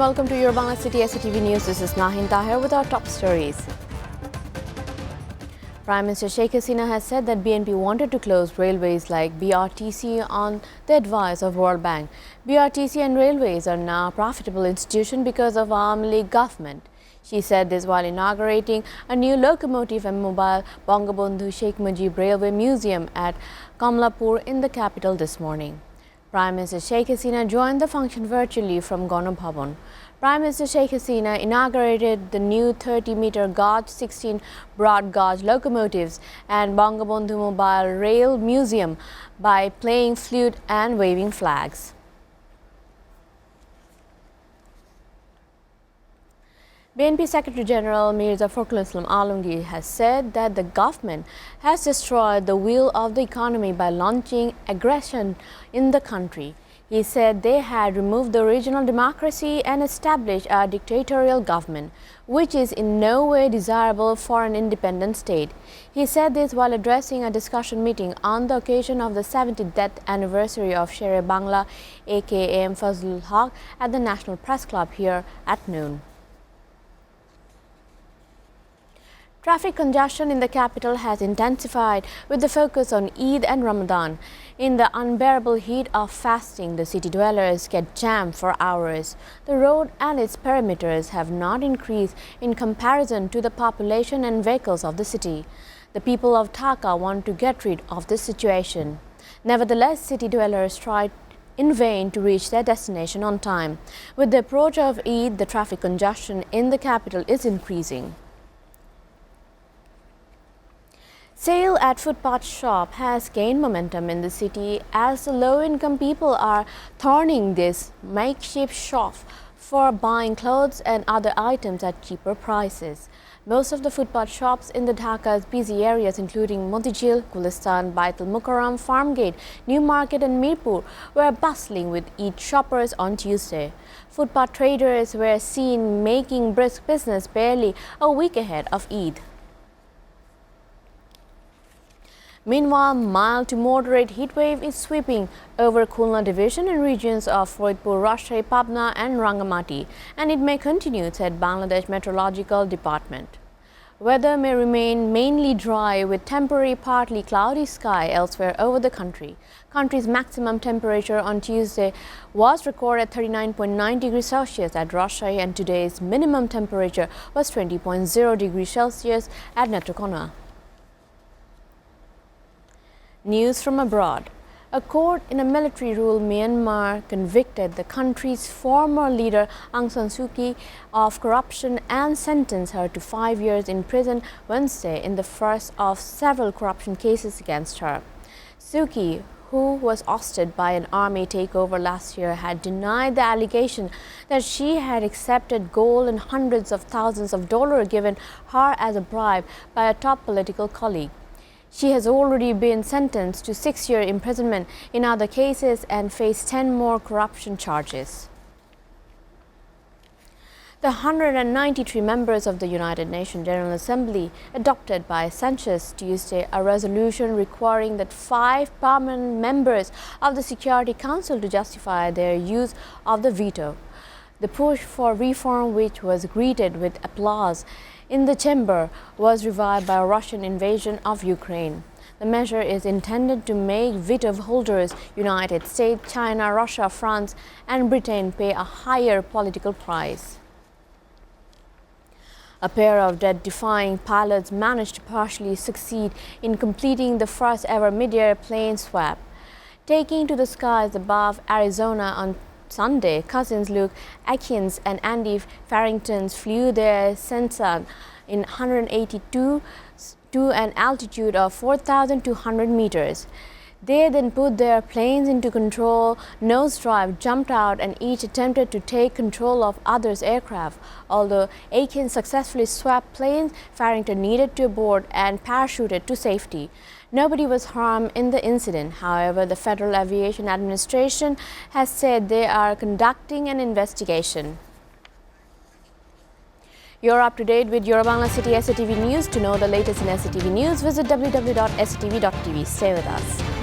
welcome to your Bangla City SATV News. This is Nahin Tahir with our top stories. Prime Minister Sheikh Hasina has said that BNP wanted to close railways like BRTC on the advice of World Bank. BRTC and railways are now a profitable institution because of Awami League government. She said this while inaugurating a new locomotive and mobile Bangabandhu Sheikh Mujib Railway Museum at Kamlapur in the capital this morning. Prime Minister Sheikh Hasina joined the function virtually from Gana Bhavan. Prime Minister Sheikh Hasina inaugurated the new 30-meter gauge, 16 broad gauge locomotives and Bangabandhu Mobile Rail Museum by playing flute and waving flags. BNP Secretary General Mirza Fakhrul Islam Alamgir has said that the government has destroyed the wheel of the economy by launching aggression in the country. He said they had removed the regional democracy and established a dictatorial government, which is in no way desirable for an independent state. He said this while addressing a discussion meeting on the occasion of the 70th death anniversary of Sher Bangla aka Fazlul Haq at the National Press Club here at noon. Traffic congestion in the capital has intensified with the focus on Eid and Ramadan. In the unbearable heat of fasting, the city dwellers get jammed for hours. The road and its perimeters have not increased in comparison to the population and vehicles of the city. The people of Dhaka want to get rid of this situation. Nevertheless, city dwellers try in vain to reach their destination on time. With the approach of Eid, the traffic congestion in the capital is increasing. Sale at footpath shop has gained momentum in the city as the low-income people are turning this makeshift shop for buying clothes and other items at cheaper prices. Most of the footpath shops in the Dhaka's busy areas including Motijil, Gulshan, Baitul Mukarram, Farmgate, New Market and Mirpur were bustling with Eid shoppers on Tuesday. Footpath traders were seen making brisk business barely a week ahead of Eid. Meanwhile, mild to moderate heat wave is sweeping over Khulna division and regions of Faridpur, Rajshahi, Pabna and Rangamati, and it may continue, said Bangladesh Meteorological Department. Weather may remain mainly dry with temporary partly cloudy sky elsewhere over the country. Country's maximum temperature on Tuesday was recorded 39.9 degrees Celsius at Rajshahi and today's minimum temperature was 20.0 degrees Celsius at Netrokona. News from abroad. A court in a military-rule Myanmar convicted the country's former leader Aung San Suu Kyi of corruption and sentenced her to 5 years in prison Wednesday in the first of several corruption cases against her. Suu Kyi, who was ousted by an army takeover last year, had denied the allegation that she had accepted gold and hundreds of thousands of dollars given her as a bribe by a top political colleague. She has already been sentenced to 6-year imprisonment in other cases and faced 10 more corruption charges. The 193 members of the United Nations General Assembly adopted by census Tuesday a resolution requiring that 5 permanent members of the Security Council to justify their use of the veto. The push for reform, which was greeted with applause in the chamber, was revived by a Russian invasion of Ukraine. The measure is intended to make veto holders, United States, China, Russia, France and Britain pay a higher political price. A pair of death-defying pilots managed to partially succeed in completing the first ever Midair plane swap. Taking to the skies above Arizona on Sunday, cousins Luke Atkins and Andy Farrington flew their Cessna in 182 to an altitude of 4,200 meters. They then put their planes into control, nosedive, jumped out and each attempted to take control of others' aircraft. Although Atkins successfully swapped planes, Farrington needed to board and parachuted to safety. Nobody was harmed in the incident. However, the Federal Aviation Administration has said they are conducting an investigation. You're up to date with your Bangla City SATV News. To know the latest in SATV News, visit www.satv.tv. Stay with us.